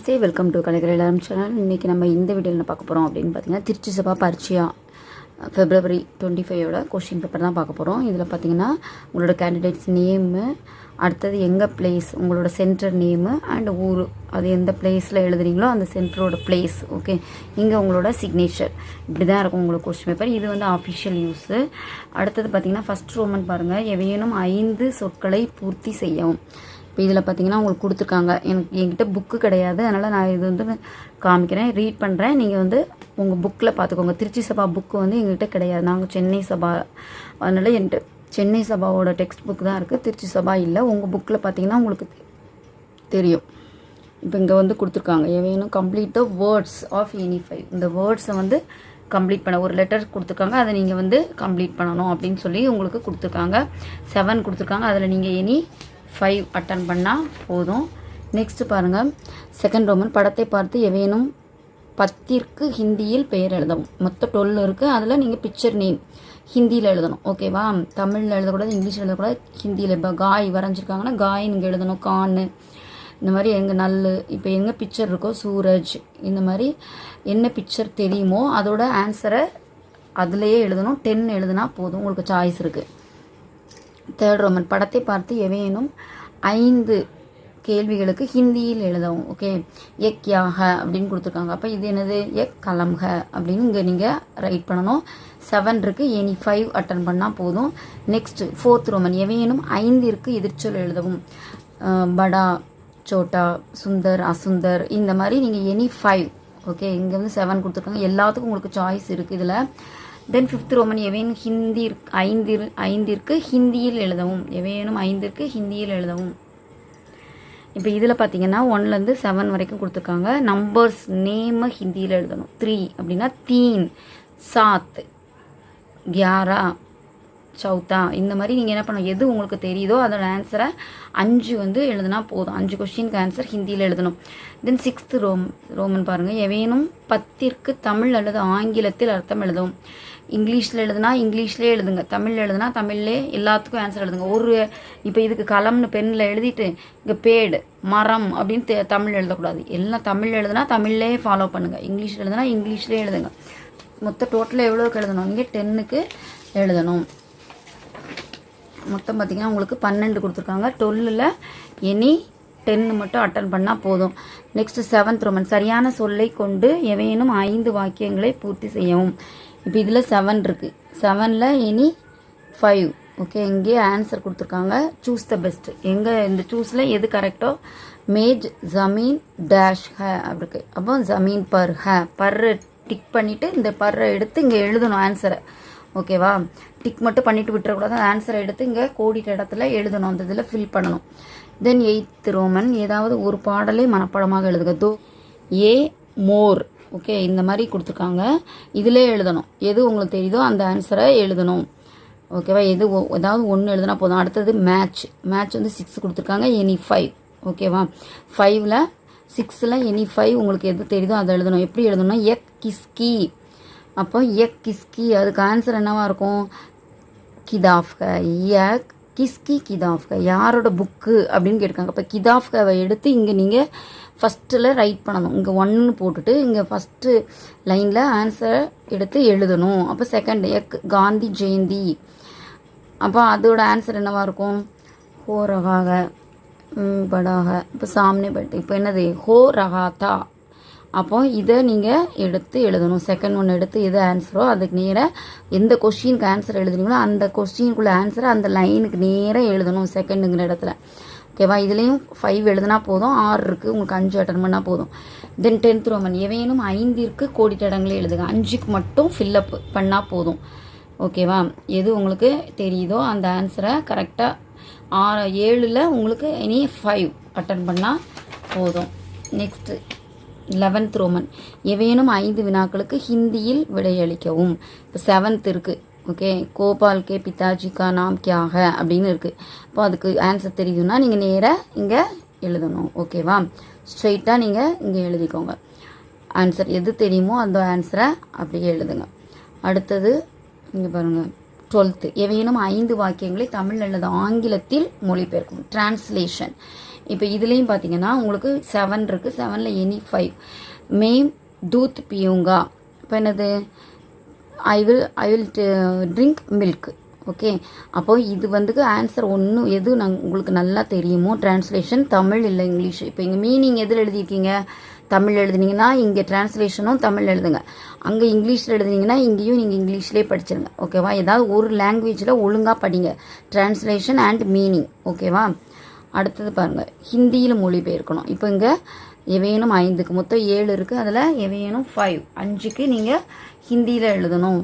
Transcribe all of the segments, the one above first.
Namaste, welcome to கலைகள் எல்லாரும் channel. இன்றைக்கி நம்ம இந்த வீடியோவில் என்ன பார்க்க போகிறோம் அப்படின்னு பார்த்தீங்கன்னா, திருச்சி சபா பரீட்சையா February 25 கொஸ்டின் பேப்பர் தான் பார்க்க போகிறோம். இதில் பார்த்தீங்கன்னா உங்களோட கேண்டிடேட்ஸ் நேமு, அடுத்தது எங்கள் பிளேஸ், உங்களோட சென்டர் நேமு அண்ட் ஊர், அது எந்த பிளேஸில் எழுதுறீங்களோ அந்த சென்டரோட பிளேஸ். ஓகே, இங்கே உங்களோட சிக்னேச்சர், இப்படி தான் இருக்கும் உங்களுக்கு கொஸ்டின் பேப்பர். இது வந்து ஆஃபிஷியல் யூஸு. அடுத்தது பார்த்தீங்கன்னா ஃபஸ்ட் ரோமன் பாருங்கள், எவையேனும் 5 சொற்களை பூர்த்தி செய்யவும். இப்போ இதில் பார்த்தீங்கன்னா உங்களுக்கு கொடுத்துருக்காங்க. என்கிட்ட புக்கு கிடையாது, அதனால் நான் இது வந்து காமிக்கிறேன், ரீட் பண்ணுறேன். நீங்கள் வந்து உங்கள் புக்கில் பார்த்துக்கோங்க. திருச்சி சபா புக்கு வந்து எங்கள்கிட்ட கிடையாது, நாங்கள் சென்னை சபா, அதனால் என்கிட்ட சென்னை சபாவோட டெக்ஸ்ட் புக் தான் இருக்குது, திருச்சி சபா இல்லை. உங்கள் புக்கில் பார்த்தீங்கன்னா உங்களுக்கு தெரியும். இப்போ இங்கே வந்து கொடுத்துருக்காங்க, எவையேனும் complete the words of any 5. இந்த வேர்ட்ஸை வந்து கம்ப்ளீட் பண்ண ஒரு லெட்டர் கொடுத்துருக்காங்க, அதை நீங்கள் வந்து கம்ப்ளீட் பண்ணணும் அப்படின்னு சொல்லி உங்களுக்கு கொடுத்துருக்காங்க. 7 கொடுத்துருக்காங்க, அதில் நீங்கள் எனி 5 அட்டன் பண்ணால் போதும். நெக்ஸ்ட்டு பாருங்கள், செகண்ட் ரோமன், படத்தை பார்த்து எவையேனும் 10ற்கு ஹிந்தியில் பெயர் எழுதவும். மொத்தம் 12 இருக்குது, அதில் நீங்கள் பிக்சர் நேம் ஹிந்தியில் எழுதணும். ஓகேவா, தமிழில் எழுதக்கூடாது, இங்கிலீஷில் எழுதக்கூடாது, ஹிந்தியில். இப்போ காய் வரைஞ்சிருக்காங்கன்னா காய் நீங்கள் எழுதணும், கான்னு, இந்த மாதிரி எங்கள் நல்லு, இப்போ எங்கே பிக்சர் இருக்கோ சூரஜ், இந்த மாதிரி என்ன பிக்சர் தெரியுமோ அதோட ஆன்சரை அதுலேயே எழுதணும். 10 எழுதுனா போதும், உங்களுக்கு சாய்ஸ் இருக்குது. தேர்ட் ரோமன், படத்தை பார்த்து எவையேனும் 5 கேள்விகளுக்கு ஹிந்தியில் எழுதவும். ஓகே, எக் யாக அப்படின்னு கொடுத்துருக்காங்க. அப்போ இது என்னது, எக் கலம்க அப்படின்னு இங்கே நீங்கள் ரைட் பண்ணணும். 7 இருக்குது, எனி 5 அட்டன் பண்ணால் போதும். நெக்ஸ்ட் ஃபோர்த் ரோமன், எவையேனும் 5ற்கு எதிர்ச்சொல் எழுதவும். படா, சோட்டா, சுந்தர், அசுந்தர், இந்த மாதிரி நீங்கள் எனி 5. ஓகே, இங்கே வந்து 7 கொடுத்துருக்காங்க, எல்லாத்துக்கும் உங்களுக்கு சாய்ஸ் இருக்குது இதில். தென் ஃபிஃப்த் ரோமன், எவையேனும் 5ற்கு ஹிந்தியில் எழுதவும். எவையேனும் 5ற்கு ஹிந்தியில் எழுதவும். இப்போ இதில் பார்த்தீங்கன்னா 1லேருந்து 7 வரைக்கும் கொடுத்துருக்காங்க. நம்பர்ஸ் நேமை ஹிந்தியில் எழுதணும். 3 அப்படின்னா தீன், சாத், 11, சௌத்தா, இந்த மாதிரி நீங்கள் என்ன பண்ணணும், எது உங்களுக்கு தெரியுதோ அதோட ஆன்சரை 5 வந்து எழுதுனா போதும். 5 கொஸ்டினுக்கு ஆன்சர் ஹிந்தியில் எழுதணும். தென் சிக்ஸ்த் ரோமன் பாருங்கள், எவையேனும் 10ற்கு தமிழ் அல்லது ஆங்கிலத்தில் அர்த்தம் எழுதவும். இங்கிலீஷில் எழுதுனா இங்கிலீஷ்லேயே எழுதுங்க, தமிழில் எழுதுனா தமிழ்லே எல்லாத்துக்கும் ஆன்சர் எழுதுங்க. இப்போ இதுக்கு கலம்னு பெண்ணில் எழுதிட்டு இங்கே பேடு, மரம் அப்படின்னு தமிழ் எழுதக்கூடாது. எல்லாம் தமிழ் எழுதுனா தமிழ்லே ஃபாலோ பண்ணுங்கள், இங்கிலீஷில் எழுதுனா இங்கிலீஷ்லேயே எழுதுங்க. மொத்தம் டோட்டலாக எவ்வளோக்கு எழுதணும், இங்கே 10க்கு எழுதணும். மொத்தம் பார்த்திங்கன்னா உங்களுக்கு 12 கொடுத்துருக்காங்க. 12ல் எனி 10 மட்டும் அட்டன் பண்ணால் போதும். நெக்ஸ்ட்டு 7th ரோமன், சரியான சொல்லை கொண்டு எவையேனும் 5 வாக்கியங்களை பூர்த்தி செய்யவும். இப்போ இதில் 7 இருக்குது, 7ல் எனி 5. ஓகே, இங்கே ஆன்சர் கொடுத்துருக்காங்க, சூஸ் த பெஸ்ட்டு. எங்கே இந்த சூஸில் எது கரெக்டோ, மேஜ் ஜமீன் டேஷ் ஹ அப்படி இருக்குது. அப்போ ஜமீன் பர் ஹ, பர்ரு டிக் பண்ணிவிட்டு இந்த பர்ரை எடுத்து இங்கே எழுதணும் ஆன்சரை. ஓகேவா, டிக் மட்டும் பண்ணிவிட்டு விட்டுறக்கூடாது, ஆன்சரை எடுத்து இங்கே கோடிட்ட இடத்துல எழுதணும், அந்த இதில் ஃபில் பண்ணணும். தென் 8th ரோமன், ஏதாவது ஒரு பாடலை மனப்பாடமாக எழுதுக. ஏ மோர். ஓகே, இந்த மாதிரி கொடுத்துருக்காங்க, இதிலே எழுதணும். எது உங்களுக்கு தெரியுதோ அந்த ஆன்சரை எழுதணும். ஓகேவா, ஏதாவது ஒன்று எழுதுனா போதும். அடுத்தது மேட்ச் வந்து 6 கொடுத்துருக்காங்க, எனி 5. ஓகேவா, 5ல் 6ல் எனி 5 உங்களுக்கு எது தெரியுதோ அதை எழுதணும். எப்படி எழுதணும்னா, எக் கிஸ்கி. அப்போ எக் கிஸ்கி, அதுக்கு ஆன்சர் என்னவாக இருக்கும், கிதாஃப்க. எக் கிஸ்கி கிதாஃப்க, யாரோட புக்கு அப்படின்னு கேட்டிருக்காங்க. இப்போ கிதாஃப்கவை எடுத்து இங்கே நீங்கள் ஃபஸ்ட்டில் ரைட் பண்ணணும். இங்கே 1 போட்டுட்டு இங்கே ஃபஸ்ட்டு லைனில் ஆன்சரை எடுத்து எழுதணும். அப்போ செகண்ட் எக் காந்தி ஜெயந்தி, அப்போ அதோட ஆன்சர் என்னவாக இருக்கும், ஹோ ரகாக படாக. இப்போ சாம்னே பட், இப்போ என்னது, ஹோ ரகாத்தா. அப்போ இதை நீங்கள் எடுத்து எழுதணும். செகண்ட் ஒன்று எடுத்து எது ஆன்சரோ அதுக்கு நேராக எந்த கொஸ்டினுக்கு ஆன்சர் எழுதுனீங்களோ அந்த கொஸ்டினுக்குள்ள ஆன்சரை அந்த லைனுக்கு நேராக எழுதணும் செகண்டுங்கிற இடத்துல. ஓகேவா, இதுலேயும் 5 எழுதுனா போதும். 6 இருக்குது, உங்களுக்கு 5 அட்டன் பண்ணால் போதும். தென் 10th ரோமன், எவையேனும் 5ற்கு கோடிட்ட இடங்களே எழுதுங்க. 5க்கு மட்டும் ஃபில்லப் பண்ணால் போதும். ஓகேவா, எது உங்களுக்கு தெரியுதோ அந்த ஆன்சரை கரெக்டாக 7ல் உங்களுக்கு எனி 5 அட்டன் பண்ணால் போதும். நெக்ஸ்ட்டு 11th ரோமன், எவையேனும் 5 வினாக்களுக்கு ஹிந்தியில் விடையளிக்கவும். இப்போ 7th இருக்குது. ஓகே, கோபால் கே பிதாஜி கா நாம் கியா ஹை அப்படின்னு இருக்குது. இப்போ அதுக்கு ஆன்சர் தெரியுதுன்னா நீங்கள் நேராக இங்கே எழுதணும். ஓகேவா, ஸ்ட்ரெயிட்டாக நீங்கள் இங்கே எழுதிக்கோங்க. ஆன்சர் எது தெரியுமோ அந்த ஆன்சரை அப்படியே எழுதுங்க. அடுத்தது இங்கே பாருங்கள், 12th ஏவேனும் 5 வாக்கியங்களை தமிழ் அல்லது ஆங்கிலத்தில் மொழிபெயர்க்கும் டிரான்ஸ்லேஷன். இப்போ இதுலேயும் பார்த்தீங்கன்னா உங்களுக்கு 7 இருக்குது. 7ல் எனி 5. மேம் தூத் பியூங்கா. இப்போ என்னது? I will drink milk. Okay, அப்போது இது வந்து ஆன்சர் ஒன்று எது உங்களுக்கு நல்லா தெரியுமோ டிரான்ஸ்லேஷன் தமிழ் இல்லை இங்கிலீஷ். இப்போ இங்கே மீனிங் எதில் எழுதியிருக்கீங்க? தமிழ் எழுதுனீங்கன்னா இங்கே டிரான்ஸ்லேஷனும் தமிழ் எழுதுங்க. அங்கே இங்கிலீஷில் எழுதுனீங்கன்னா இங்கேயும் நீங்கள் இங்கிலீஷ்லேயே படிச்சிருங்க. ஓகேவா? ஏதாவது ஒரு லாங்குவேஜில் ஒழுங்காக படிங்க, டிரான்ஸ்லேஷன் அண்ட் மீனிங். ஓகேவா? அடுத்தது பாருங்கள், ஹிந்தியில் மொழிபெயர்க்கணும். இப்போ இங்கே எவையேனும் 5க்கு மொத்தம் 7 இருக்குது. அதில் எவையேனும் 5க்கு நீங்கள் ஹிந்தியில் எழுதணும்.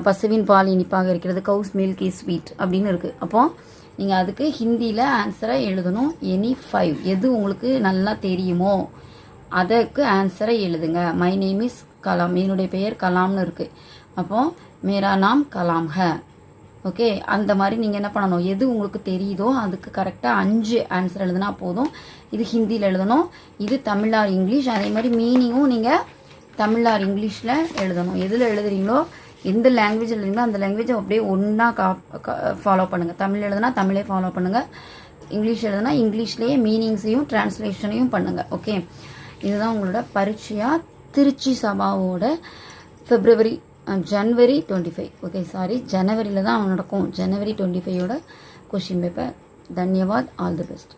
பசுவின் பால் இனிப்பாக இருக்கிறது, கவுஸ் மில்க் இஸ் ஸ்வீட் அப்படின்னு இருக்குது. அப்போது நீங்கள் அதுக்கு ஹிந்தியில் ஆன்சரை எழுதணும். எனி 5 எது உங்களுக்கு நல்லா தெரியுமோ அதற்கு ஆன்சரை எழுதுங்க. மை நேம் இஸ் கலாம், என்னுடைய பெயர் கலாம்னு இருக்குது. அப்போது மேரா நாம் கலாம் ஹ. ஓகே, அந்த மாதிரி நீங்கள் என்ன பண்ணணும்? எது உங்களுக்கு தெரியுதோ அதுக்கு கரெக்டாக 5 ஆன்சர் எழுதுனா போதும். இது ஹிந்தியில் எழுதணும், இது தமிழ் ஆர் இங்கிலீஷ். அதே மாதிரி மீனிங்கும் நீங்கள் தமிழ் ஆர் இங்கிலீஷில் எழுதணும். எதில் எழுதுறீங்களோ, எந்த லாங்குவேஜ் எழுதுறீங்களோ அந்த லாங்குவேஜை அப்படியே ஒன்றா ஃபாலோ பண்ணுங்கள். தமிழ் எழுதுனா தமிழே ஃபாலோ பண்ணுங்கள், இங்கிலீஷ் எழுதுனா இங்கிலீஷ்லேயே மீனிங்ஸையும் டிரான்ஸ்லேஷனையும் பண்ணுங்கள். ஓகே, இதுதான் உங்களோட பரீட்சையாக திருச்சி சபாவோட ஜனவரி 25. ஓகே, சாரி, ஜனவரியில் தான் நடக்கும். ஜனவரி 25யோட கொஷின் பேப்பர். தன்யவாத். All the best.